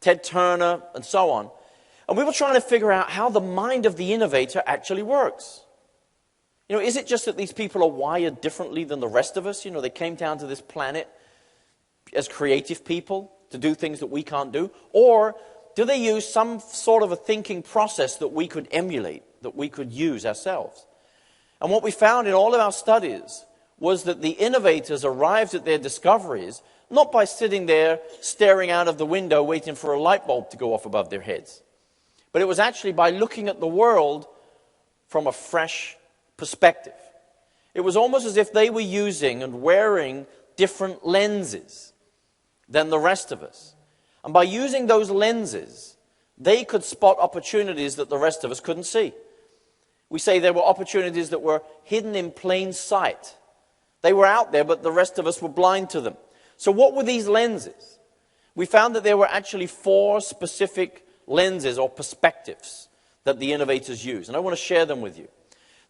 Ted Turner, and so on. And we were trying to figure out how the mind of the innovator actually works. You know, is it just that these people are wired differently than the rest of us? You know, they came down to this planet as creative people to do things that we can't do? Or do they use some sort of a thinking process that we could emulate, that we could use ourselves? And what we found in all of our studies was that the innovators arrived at their discoveries not by sitting there staring out of the window waiting for a light bulb to go off above their heads, but it was actually by looking at the world from a fresh perspective. It was almost as if they were using and wearing different lenses than the rest of us. And by using those lenses, they could spot opportunities that the rest of us couldn't see. We say there were opportunities that were hidden in plain sight. They were out there, but the rest of us were blind to them. So what were these lenses? We found that there were actually 4 specific lenses or perspectives that the innovators use, and I want to share them with you.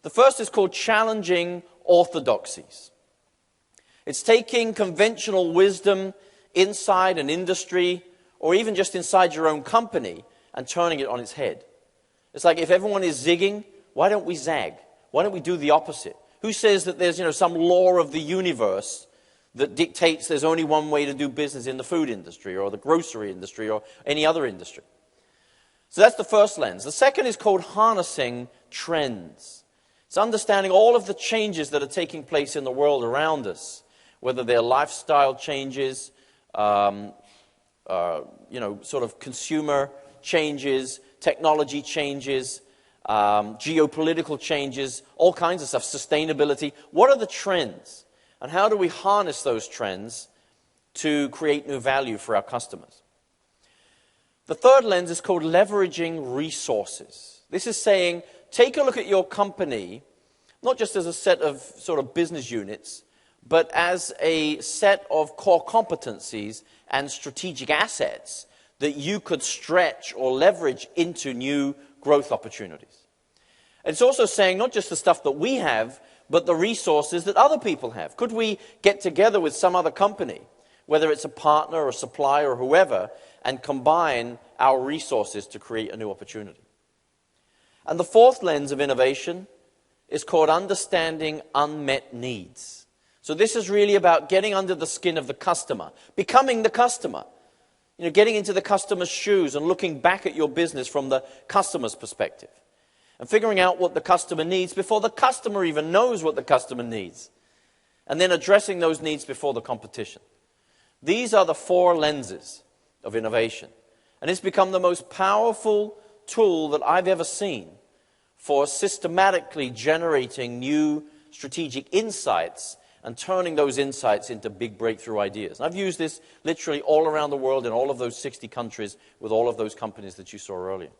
The first is called challenging orthodoxies. It's taking conventional wisdom inside an industry or even just inside your own company and turning it on its head. It's like if everyone is zigging, why don't we zag? Why don't we do the opposite? Who says that there's, some law of the universe that dictates there's only one way to do business in the food industry or the grocery industry or any other industry? So that's the first lens. The second is called harnessing trends. It's understanding all of the changes that are taking place in the world around us, whether they're lifestyle changes, sort of consumer changes, technology changes, geopolitical changes, all kinds of stuff, sustainability. What are the trends? And how do we harness those trends to create new value for our customers? The third lens is called leveraging resources. This is saying, take a look at your company, not just as a set of sort of business units, but as a set of core competencies and strategic assets that you could stretch or leverage into new growth opportunities. And it's also saying not just the stuff that we have, but the resources that other people have. Could we get together with some other company, whether it's a partner or a supplier or whoever, and combine our resources to create a new opportunity? And the fourth lens of innovation is called understanding unmet needs. So this is really about getting under the skin of the customer, becoming the customer. Getting into the customer's shoes and looking back at your business from the customer's perspective. And figuring out what the customer needs before the customer even knows what the customer needs. And then addressing those needs before the competition. These are the 4 lenses of innovation. And it's become the most powerful tool that I've ever seen for systematically generating new strategic insights and turning those insights into big breakthrough ideas. And I've used this literally all around the world in all of those 60 countries with all of those companies that you saw earlier.